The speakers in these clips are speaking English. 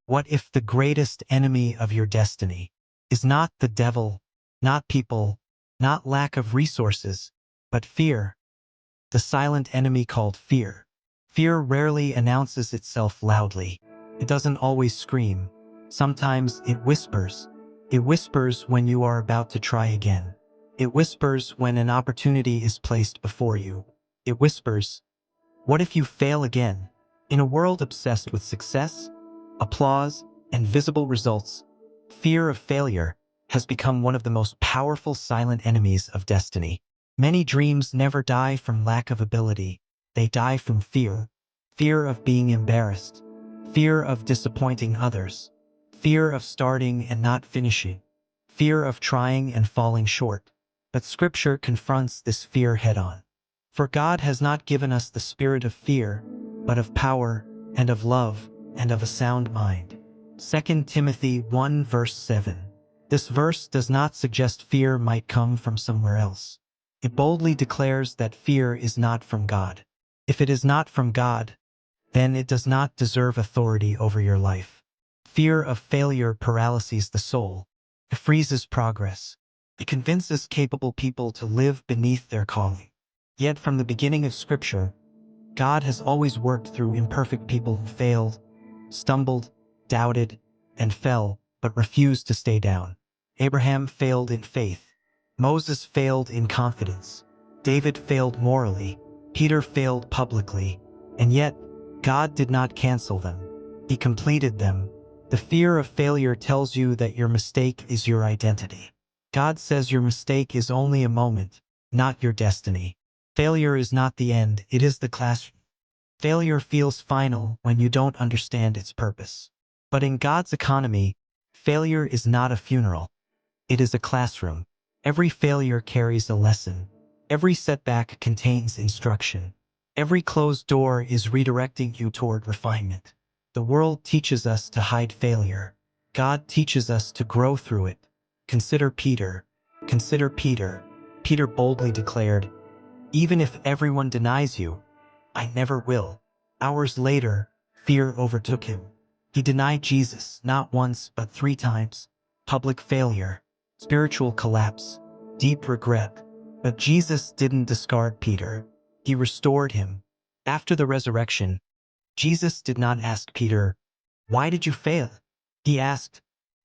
What if the greatest enemy of your destiny is not the devil, not people, not lack of resources, but fear? The silent enemy called fear. Fear rarely announces itself loudly. It doesn't always scream. Sometimes it whispers. It whispers when you are about to try again. It whispers when an opportunity is placed before you. It whispers, what if you fail again? In a world obsessed with success, applause, and visible results, fear of failure has become one of the most powerful silent enemies of destiny. Many dreams never die from lack of ability. They die from fear. Fear of being embarrassed. Fear of disappointing others. Fear of starting and not finishing. Fear of trying and falling short. But Scripture confronts this fear head-on. For God has not given us the spirit of fear, but of power, and of love, and of a sound mind. 2 Timothy 1 verse 7. This verse does not suggest fear might come from somewhere else. It boldly declares that fear is not from God. If it is not from God, then it does not deserve authority over your life. Fear of failure paralyzes the soul. It freezes progress. It convinces capable people to live beneath their calling. Yet from the beginning of Scripture, God has always worked through imperfect people who failed, stumbled, doubted, and fell, but refused to stay down. Abraham failed in faith. Moses failed in confidence. David failed morally. Peter failed publicly. And yet, God did not cancel them. He completed them. The fear of failure tells you that your mistake is your identity. God says your mistake is only a moment, not your destiny. Failure is not the end, it is the classroom. Failure feels final when you don't understand its purpose. But in God's economy, failure is not a funeral. It is a classroom. Every failure carries a lesson. Every setback contains instruction. Every closed door is redirecting you toward refinement. The world teaches us to hide failure. God teaches us to grow through it. Consider Peter. Consider Peter. Peter boldly declared, even if everyone denies you, I never will. Hours later, fear overtook him. He denied Jesus not once but 3 times. Public failure, spiritual collapse, deep regret. But Jesus didn't discard Peter. He restored him. After the resurrection, Jesus did not ask Peter, why did you fail? He asked,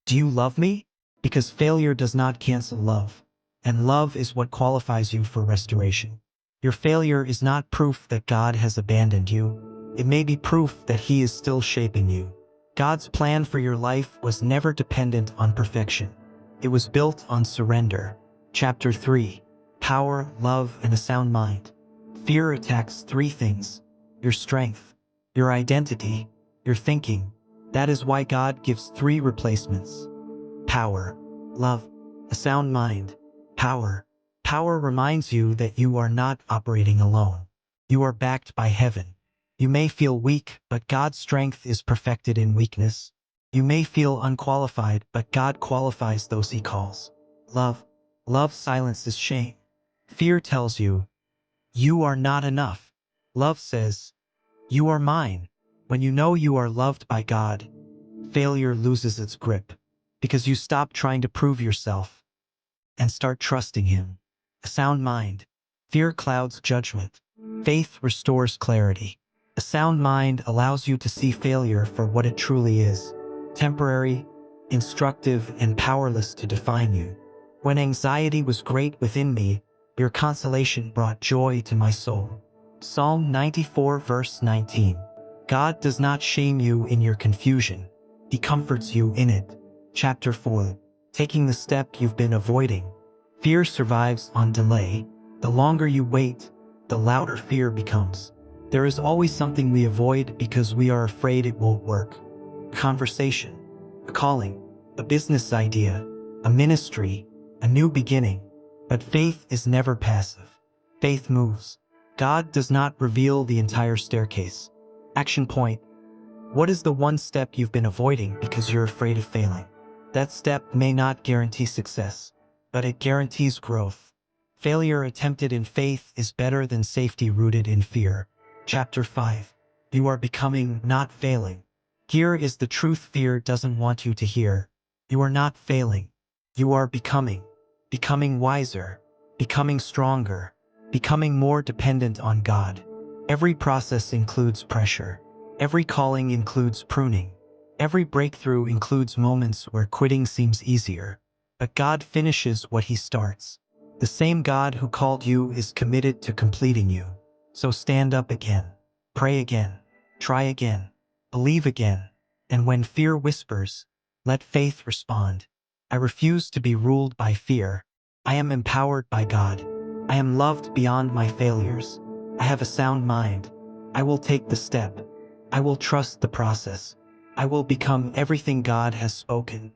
do you love me? Because failure does not cancel love. And love is what qualifies you for restoration. Your failure is not proof that God has abandoned you. It may be proof that He is still shaping you. God's plan for your life was never dependent on perfection. It was built on surrender. Chapter 3. Power, love, and a sound mind. Fear attacks 3 things: your strength, your identity, your thinking. That is why God gives 3 replacements: power, love, a sound mind. Power. Power reminds you that you are not operating alone. You are backed by heaven. You may feel weak, but God's strength is perfected in weakness. You may feel unqualified, but God qualifies those He calls. Love. Love silences shame. Fear tells you, you are not enough. Love says, you are mine. When you know you are loved by God, failure loses its grip, because you stop trying to prove yourself and start trusting Him. A sound mind. Fear clouds judgment. Faith restores clarity. A sound mind allows you to see failure for what it truly is: temporary, instructive, and powerless to define you. When anxiety was great within me, your consolation brought joy to my soul. Psalm 94 verse 19. God does not shame you in your confusion. He comforts you in it. Chapter 4. Taking the step you've been avoiding. Fear survives on delay. The longer you wait, the louder fear becomes. There is always something we avoid because we are afraid it won't work. A conversation, a calling, a business idea, a ministry, a new beginning. But faith is never passive. Faith moves. God does not reveal the entire staircase. Action point. What is the one step you've been avoiding because you're afraid of failing? That step may not guarantee success, but it guarantees growth. Failure attempted in faith is better than safety rooted in fear. Chapter 5. You are becoming, not failing. Here is the truth fear doesn't want you to hear. You are not failing. You are becoming wiser, becoming stronger, becoming more dependent on God. Every process includes pressure. Every calling includes pruning. Every breakthrough includes moments where quitting seems easier. But God finishes what He starts. The same God who called you is committed to completing you. So stand up again. Pray again. Try again. Believe again. And when fear whispers, let faith respond. I refuse to be ruled by fear. I am empowered by God. I am loved beyond my failures. I have a sound mind. I will take the step. I will trust the process. I will become everything God has spoken.